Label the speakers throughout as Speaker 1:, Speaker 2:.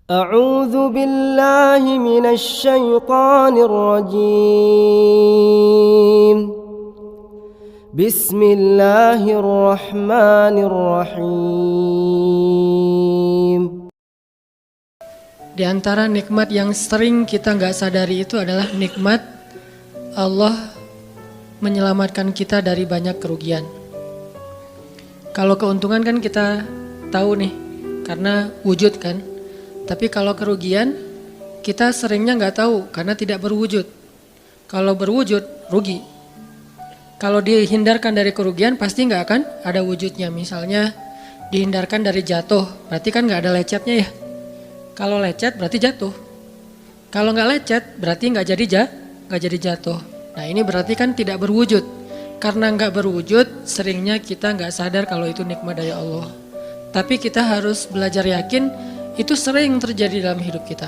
Speaker 1: أعوذ بالله من الشيطان الرجيم بسم الله الرحمن الرحيم.
Speaker 2: Di antara nikmat yang sering kita nggak sadari itu adalah nikmat Allah menyelamatkan kita dari banyak kerugian. Kalau keuntungan kan kita tahu nih, karena wujud kan. Tapi kalau kerugian, kita seringnya nggak tahu karena tidak berwujud. Kalau berwujud, rugi. Kalau dihindarkan dari kerugian, pasti nggak akan ada wujudnya. Misalnya dihindarkan dari jatuh, berarti kan nggak ada lecetnya ya. Kalau lecet berarti jatuh. Kalau nggak lecet berarti nggak jadi jatuh. Nah ini berarti kan tidak berwujud. Karena nggak berwujud, seringnya kita nggak sadar kalau itu nikmat dari Allah. Tapi kita harus belajar yakin itu sering terjadi dalam hidup kita.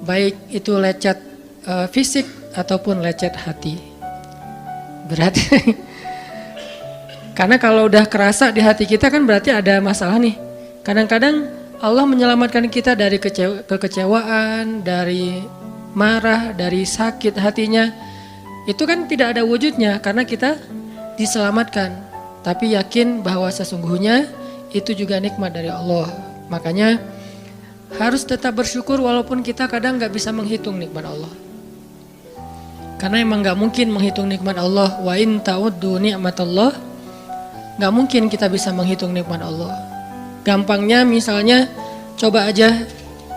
Speaker 2: Baik itu lecet fisik ataupun lecet hati. Berat. Karena kalau udah kerasa di hati kita kan berarti ada masalah nih. Kadang-kadang Allah menyelamatkan kita dari kekecewaan, dari marah, dari sakit hatinya. Itu kan tidak ada wujudnya karena kita diselamatkan. Tapi yakin bahwa sesungguhnya itu juga nikmat dari Allah. Makanya harus tetap bersyukur walaupun kita kadang gak bisa menghitung nikmat Allah. Karena emang gak mungkin menghitung nikmat Allah. Wa in ta'uddu ni'matallah. Gak mungkin kita bisa menghitung nikmat Allah. Gampangnya misalnya coba aja,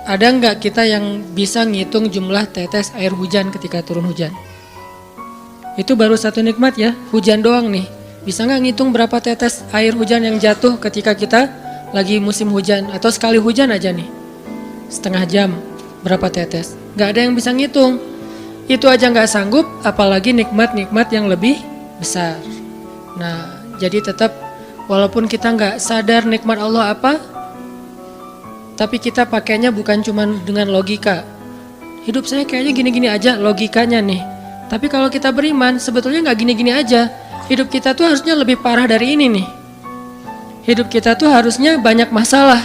Speaker 2: ada nggak kita yang bisa ngitung jumlah tetes air hujan ketika turun hujan? Itu baru satu nikmat ya, hujan doang nih. Bisa nggak ngitung berapa tetes air hujan yang jatuh ketika kita lagi musim hujan? Atau sekali hujan aja nih, setengah jam berapa tetes? Nggak ada yang bisa ngitung. Itu aja nggak sanggup, apalagi nikmat-nikmat yang lebih besar. Nah, jadi tetap walaupun kita nggak sadar nikmat Allah apa, tapi kita pakainya bukan cuma dengan logika. Hidup saya kayaknya gini-gini aja logikanya nih. Tapi kalau kita beriman, sebetulnya nggak gini-gini aja. Hidup kita tuh harusnya lebih parah dari ini nih. Hidup kita tuh harusnya banyak masalah.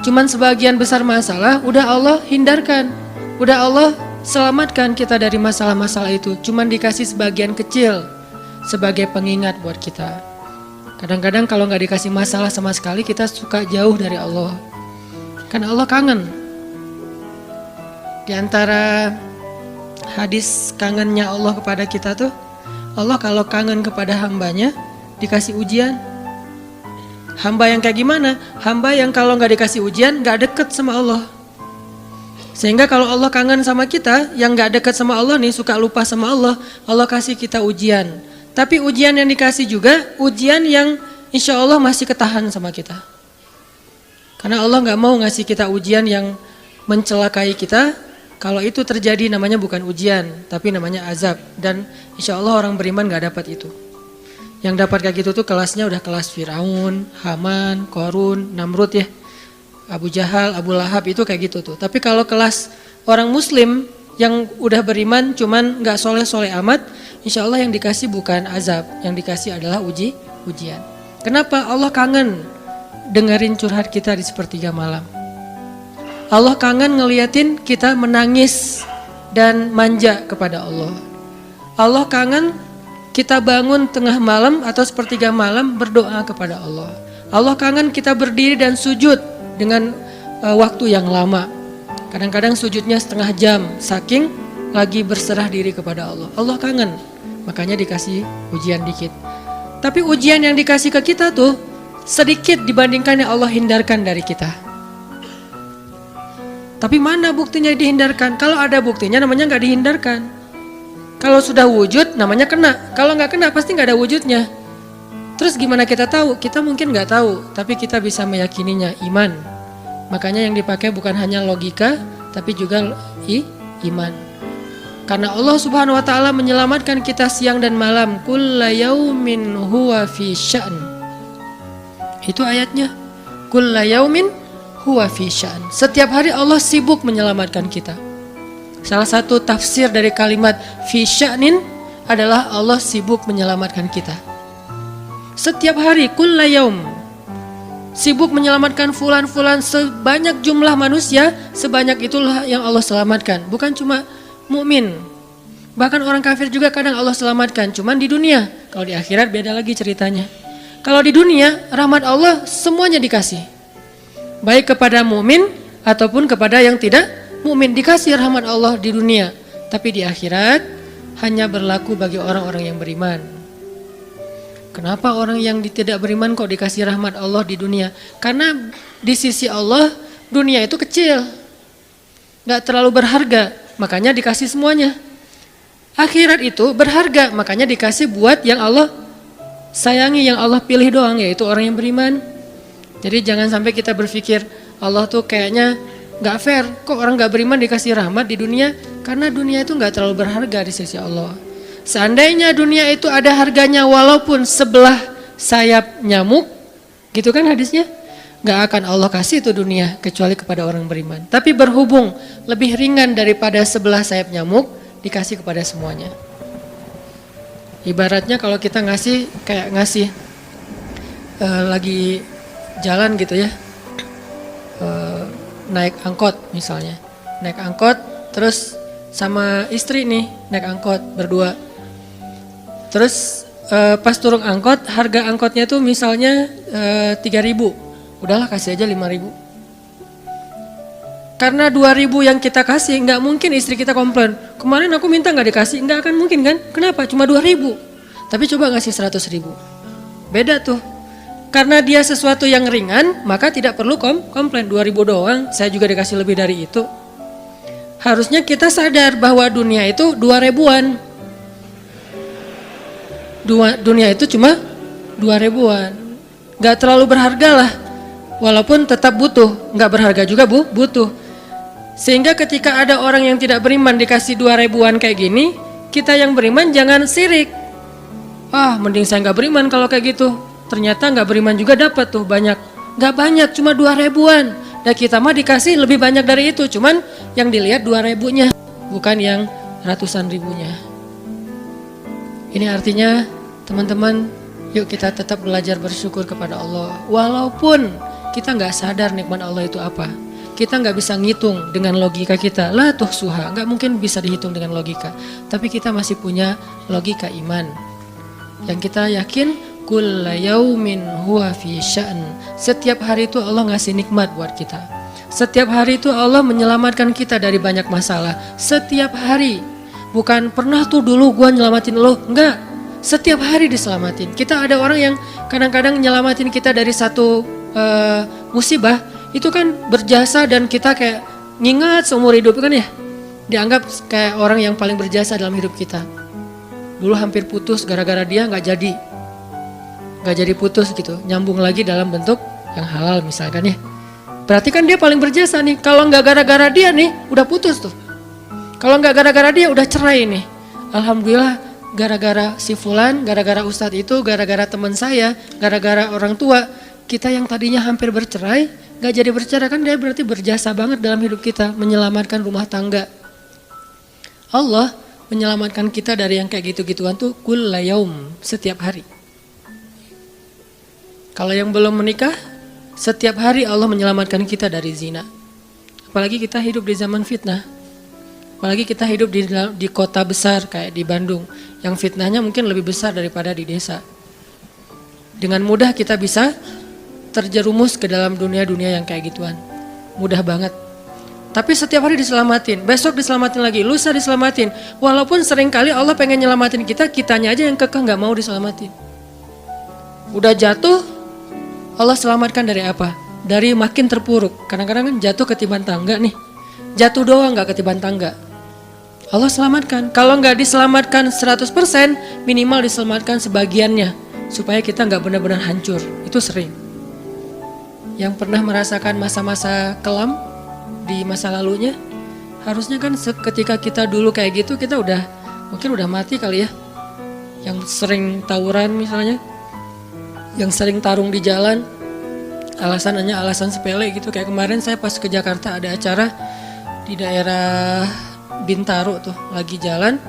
Speaker 2: Cuman sebagian besar masalah udah Allah hindarkan. Udah Allah selamatkan kita dari masalah-masalah itu. Cuman dikasih sebagian kecil sebagai pengingat buat kita. Kadang-kadang kalau nggak dikasih masalah sama sekali, kita suka jauh dari Allah. Karena Allah kangen. Di antara hadis kangennya Allah kepada kita tuh, Allah kalau kangen kepada hambanya, dikasih ujian. Hamba yang kayak gimana? Hamba yang kalau nggak dikasih ujian, nggak deket sama Allah. Sehingga kalau Allah kangen sama kita, yang nggak deket sama Allah nih, suka lupa sama Allah, Allah kasih kita ujian. Tapi ujian yang dikasih juga ujian yang insya Allah masih ketahan sama kita. Karena Allah gak mau ngasih kita ujian yang mencelakai kita. Kalau itu terjadi namanya bukan ujian, tapi namanya azab. Dan insya Allah orang beriman gak dapat itu. Yang dapat kayak gitu tuh kelasnya udah kelas Firaun, Haman, Korun, Namrud ya. Abu Jahal, Abu Lahab itu kayak gitu tuh. Tapi kalau kelas orang muslim yang udah beriman cuman gak soleh-soleh amat, insya Allah yang dikasih bukan azab, yang dikasih adalah ujian. Kenapa? Allah kangen dengerin curhat kita di sepertiga malam. Allah kangen ngeliatin kita menangis dan manja kepada Allah. Allah kangen kita bangun tengah malam atau sepertiga malam berdoa kepada Allah. Allah kangen kita berdiri dan sujud dengan waktu yang lama. Kadang-kadang sujudnya setengah jam, saking lagi berserah diri kepada Allah. Allah kangen, makanya dikasih ujian dikit. Tapi ujian yang dikasih ke kita tuh sedikit dibandingkan yang Allah hindarkan dari kita. Tapi mana buktinya dihindarkan? Kalau ada buktinya namanya gak dihindarkan. Kalau sudah wujud namanya kena. Kalau gak kena pasti gak ada wujudnya. Terus gimana kita tahu? Kita mungkin gak tahu, tapi kita bisa meyakininya, iman. Makanya yang dipakai bukan hanya logika, tapi juga iman. Karena Allah Subhanahu wa taala menyelamatkan kita siang dan malam. Kulla yaumin huwa fi sya'n. Itu ayatnya. Kulla yaumin huwa fi sya'n. Setiap hari Allah sibuk menyelamatkan kita. Salah satu tafsir dari kalimat fi sya'nin adalah Allah sibuk menyelamatkan kita. Setiap hari kulla yaum. sibuk menyelamatkan fulan-fulan, sebanyak jumlah manusia, sebanyak itulah yang Allah selamatkan. Bukan cuma mukmin, bahkan orang kafir juga kadang Allah selamatkan, cuman di dunia. Kalau di akhirat beda lagi ceritanya. Kalau di dunia, rahmat Allah semuanya dikasih, baik kepada mukmin ataupun kepada yang tidak mukmin, dikasih rahmat Allah di dunia. Tapi di akhirat hanya berlaku bagi orang-orang yang beriman. Kenapa orang yang tidak beriman kok dikasih rahmat Allah di dunia? Karena di sisi Allah dunia itu kecil, gak terlalu berharga, makanya dikasih semuanya. Akhirat itu berharga, makanya dikasih buat yang Allah sayangi, yang Allah pilih doang, yaitu orang yang beriman. Jadi jangan sampai kita berpikir Allah tuh kayaknya gak fair, kok orang gak beriman dikasih rahmat di dunia? Karena dunia itu gak terlalu berharga di sisi Allah. Seandainya dunia itu ada harganya walaupun sebelah sayap nyamuk, gitu kan hadisnya, gak akan Allah kasih itu dunia kecuali kepada orang beriman. Tapi berhubung lebih ringan daripada sebelah sayap nyamuk, dikasih kepada semuanya. Ibaratnya kalau kita ngasih, kayak ngasih lagi jalan gitu ya, naik angkot misalnya, naik angkot terus sama istri nih naik angkot berdua. Terus pas turun angkot, harga angkotnya tuh misalnya 3.000, udahlah kasih aja 5.000. Karena 2.000 yang kita kasih, nggak mungkin istri kita komplain, kemarin aku minta nggak dikasih, nggak akan mungkin kan? Kenapa? Cuma 2.000. Tapi coba ngasih 100.000, beda tuh. Karena dia sesuatu yang ringan, maka tidak perlu komplain. 2.000 doang, saya juga dikasih lebih dari itu. Harusnya kita sadar bahwa dunia itu 2.000-an. Dunia itu cuma 2.000-an, gak terlalu berharga lah, walaupun tetap butuh, gak berharga juga butuh. Sehingga ketika ada orang yang tidak beriman dikasih 2.000-an kayak gini, kita yang beriman jangan sirik. Mending saya gak beriman kalau kayak gitu. Ternyata gak beriman juga dapat tuh banyak. Gak banyak, cuma 2.000-an. Dan kita mah dikasih lebih banyak dari itu, cuman yang dilihat 2.000-nya, bukan yang ratusan ribunya. Ini artinya teman-teman, yuk kita tetap belajar bersyukur kepada Allah. Walaupun kita gak sadar nikmat Allah itu apa. Kita gak bisa ngitung dengan logika kita. La tuhsuha, gak mungkin bisa dihitung dengan logika. Tapi kita masih punya logika iman. Yang kita yakin, kulla yaumin huwa fi sya'n. Setiap hari itu Allah ngasih nikmat buat kita. Setiap hari itu Allah menyelamatkan kita dari banyak masalah. Setiap hari. Bukan pernah tuh dulu gua nyelamatin lo, enggak. Setiap hari diselamatin. Kita ada orang yang kadang-kadang nyelamatin kita dari satu musibah, itu kan berjasa dan kita kayak ngingat seumur hidup kan ya. Dianggap kayak orang yang paling berjasa dalam hidup kita. Dulu hampir putus gara-gara dia nggak jadi putus gitu, nyambung lagi dalam bentuk yang halal misalkan ya. Berarti kan dia paling berjasa nih. Kalau nggak gara-gara dia nih, udah putus tuh. Kalau nggak gara-gara dia udah cerai nih. Alhamdulillah gara-gara si fulan, gara-gara ustadz itu, gara-gara teman saya, gara-gara orang tua, kita yang tadinya hampir bercerai, nggak jadi bercerai kan dia berarti berjasa banget dalam hidup kita, menyelamatkan rumah tangga. Allah menyelamatkan kita dari yang kayak gitu-gituan tuh kulla yaum, setiap hari. Kalau yang belum menikah, setiap hari Allah menyelamatkan kita dari zina. Apalagi kita hidup di zaman fitnah. Apalagi kita hidup di kota besar kayak di Bandung, yang fitnahnya mungkin lebih besar daripada di desa. Dengan mudah kita bisa terjerumus ke dalam dunia-dunia yang kayak gituan. Mudah banget. Tapi setiap hari diselamatin, besok diselamatin lagi, lusa diselamatin. Walaupun seringkali Allah pengen nyelamatin kita, kitanya aja yang kekeh gak mau diselamatin. Udah jatuh, Allah selamatkan dari apa? Dari makin terpuruk. Kadang-kadang kan jatuh ketiban tangga nih. Jatuh doang gak ketiban tangga. Allah selamatkan. Kalau nggak diselamatkan 100%, minimal diselamatkan sebagiannya supaya kita nggak benar-benar hancur. Itu sering. Yang pernah merasakan masa-masa kelam di masa lalunya, harusnya kan ketika kita dulu kayak gitu kita mungkin udah mati kali ya. Yang sering tawuran misalnya, yang sering tarung di jalan, alasannya alasan sepele gitu. Kayak kemarin saya pas ke Jakarta ada acara di daerah Bintaro tuh, lagi jalan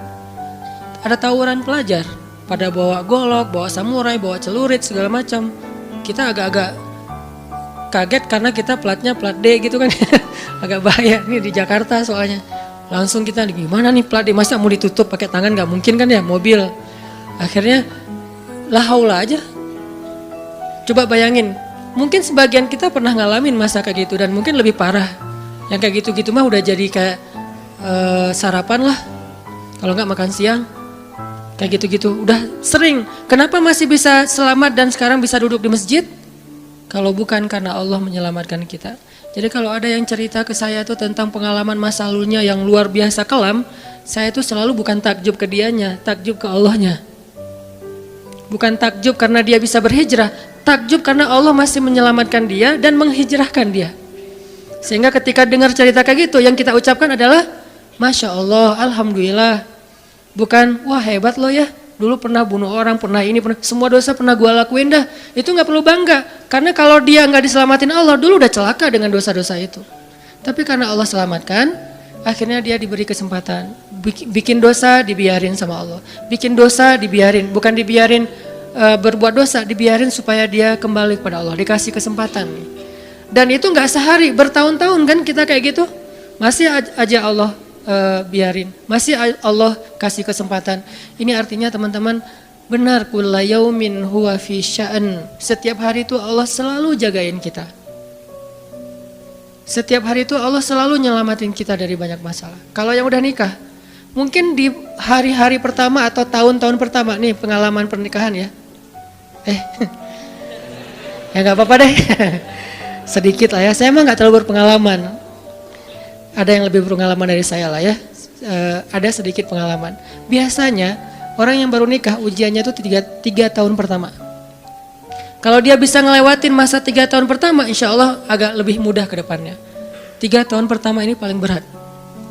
Speaker 2: ada tawuran pelajar, pada bawa golok, bawa samurai, bawa celurit segala macam. Kita agak-agak kaget karena kita platnya plat D gitu kan. Agak bahaya nih di Jakarta soalnya. Langsung kita gimana nih plat D, masa mau ditutup pakai tangan, gak mungkin kan ya mobil. Akhirnya la haula aja. Coba bayangin, mungkin sebagian kita pernah ngalamin masa kayak gitu dan mungkin lebih parah. Yang kayak gitu-gitu mah udah jadi kayak sarapan lah. Kalau nggak makan siang, kayak gitu-gitu udah sering. Kenapa masih bisa selamat dan sekarang bisa duduk di masjid? Kalau bukan karena Allah menyelamatkan kita. Jadi kalau ada yang cerita ke saya tuh tentang pengalaman masa lalunya yang luar biasa kelam, saya tuh selalu bukan takjub ke dianya, takjub ke Allahnya. Bukan takjub karena dia bisa berhijrah, takjub karena Allah masih menyelamatkan dia dan menghijrahkan dia. Sehingga ketika dengar cerita kayak gitu, yang kita ucapkan adalah Masya Allah, Alhamdulillah. Bukan, wah hebat lo ya, dulu pernah bunuh orang, pernah ini, pernah, semua dosa pernah gue lakuin dah. Itu gak perlu bangga, karena kalau dia gak diselamatin Allah, dulu udah celaka dengan dosa-dosa itu. Tapi karena Allah selamatkan, akhirnya dia diberi kesempatan. Bikin dosa dibiarin sama Allah. Bikin dosa dibiarin, bukan dibiarin berbuat dosa, dibiarin supaya dia kembali kepada Allah, dikasih kesempatan. Dan itu gak sehari, bertahun-tahun kan kita kayak gitu. Masih aja Allah biarin, masih Allah kasih kesempatan. Ini artinya teman-teman, benar, kulla yaumin huwa fi sya'an. Setiap hari itu Allah selalu jagain kita. Setiap hari itu Allah selalu nyelamatin kita dari banyak masalah. Kalau yang udah nikah, mungkin di hari-hari pertama atau tahun-tahun pertama nih pengalaman pernikahan ya. Ya nggak apa-apa deh. Sedikit lah ya, saya emang gak terlalu berpengalaman. Ada yang lebih berpengalaman dari saya lah ya. Ada sedikit pengalaman. Biasanya orang yang baru nikah ujiannya itu 3 tahun pertama. Kalau dia bisa ngelewatin masa 3 tahun pertama, insya Allah agak lebih mudah ke depannya. 3 tahun pertama ini paling berat.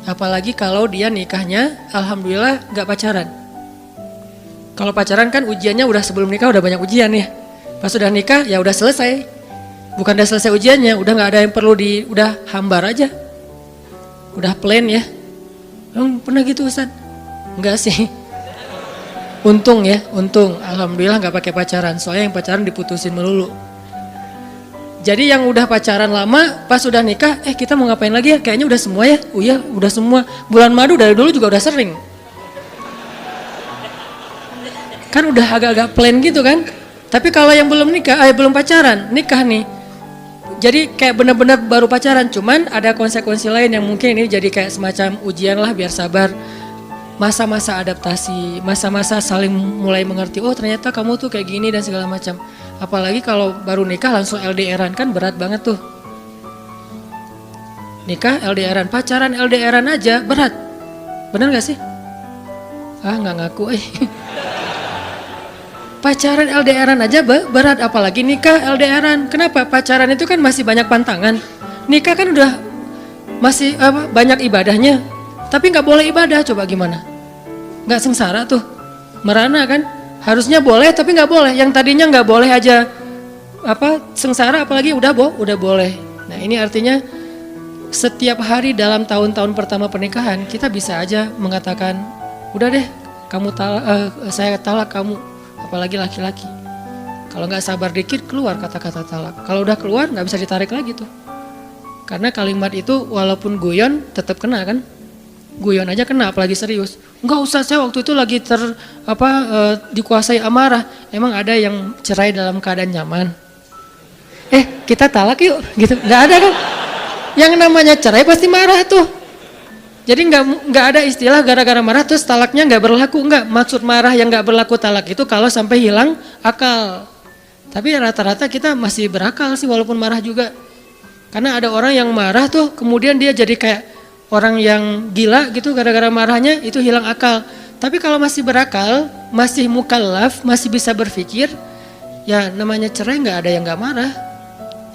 Speaker 2: Apalagi kalau dia nikahnya alhamdulillah gak pacaran. Kalau pacaran kan ujiannya udah sebelum nikah udah banyak ujian ya. Pas udah nikah ya udah selesai. Bukan udah selesai ujiannya, udah gak ada yang perlu udah hambar aja. Udah plain ya. Pernah gitu Ustaz? Enggak sih. Untung ya, untung. Alhamdulillah gak pakai pacaran. Soalnya yang pacaran diputusin melulu. Jadi yang udah pacaran lama, pas udah nikah, kita mau ngapain lagi ya? Kayaknya udah semua ya. Oh iya, udah semua. Bulan madu dari dulu juga udah sering. Kan udah agak-agak plain gitu kan. Tapi kalau yang belum nikah, belum pacaran, nikah nih. Jadi kayak benar-benar baru pacaran, cuman ada konsekuensi lain yang mungkin ini jadi kayak semacam ujian lah biar sabar. Masa-masa adaptasi, masa-masa saling mulai mengerti, oh ternyata kamu tuh kayak gini dan segala macam. Apalagi kalau baru nikah langsung LDRan kan berat banget tuh. Nikah LDRan, pacaran LDRan aja berat. Bener gak sih? Nggak ngaku Pacaran LDRan aja berat, apalagi nikah LDRan. Kenapa? Pacaran itu kan masih banyak pantangan. Nikah kan udah masih banyak ibadahnya. Tapi nggak boleh ibadah, coba gimana? Nggak sengsara tuh, merana kan? Harusnya boleh tapi nggak boleh. Yang tadinya nggak boleh aja sengsara, apalagi udah boleh. Nah ini artinya setiap hari dalam tahun-tahun pertama pernikahan kita bisa aja mengatakan, udah deh, saya talak kamu. Apalagi laki-laki. Kalau nggak sabar dikit keluar kata-kata talak. Kalau udah keluar nggak bisa ditarik lagi tuh. Karena kalimat itu walaupun guyon tetap kena kan. Guyon aja kena, apalagi serius. Enggak usah, saya waktu itu lagi dikuasai amarah. Emang ada yang cerai dalam keadaan nyaman? Kita talak yuk, gitu. Nggak ada kan? Yang namanya cerai pasti marah tuh. Jadi nggak ada istilah gara-gara marah terus talaknya nggak berlaku, nggak. Maksud marah yang nggak berlaku talak itu kalau sampai hilang akal. Tapi rata-rata kita masih berakal sih walaupun marah juga. Karena ada orang yang marah tuh kemudian dia jadi kayak orang yang gila gitu gara-gara marahnya itu hilang akal. Tapi kalau masih berakal, masih mukallaf, masih bisa berpikir, ya namanya cerai nggak ada yang nggak marah.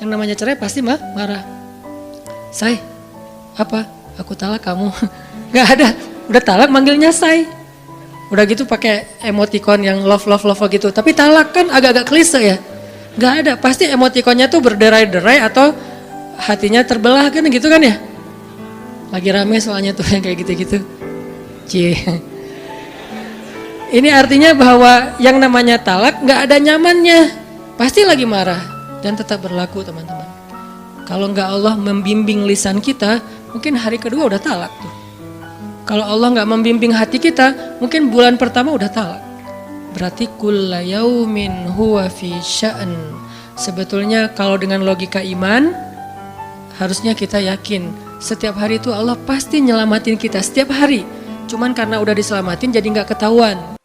Speaker 2: Yang namanya cerai pasti marah. Say, apa? Aku talak kamu. Gak ada, udah talak manggilnya say. Udah gitu pakai emoticon yang love gitu. Tapi talak kan agak-agak klise ya. Gak ada, pasti emoticonnya tuh berderai-derai atau hatinya terbelah kan gitu kan ya. Lagi rame soalnya tuh yang kayak gitu-gitu. Ini artinya bahwa yang namanya talak gak ada nyamannya. Pasti lagi marah dan tetap berlaku teman-teman. Kalau nggak Allah membimbing lisan kita, mungkin hari kedua udah talak tuh. Kalau Allah nggak membimbing hati kita, mungkin bulan pertama udah talak. Berarti kulla yaumin huwa fi sya'an. Sebetulnya kalau dengan logika iman, harusnya kita yakin setiap hari itu Allah pasti nyelamatin kita setiap hari. Cuman karena udah diselamatin jadi nggak ketahuan.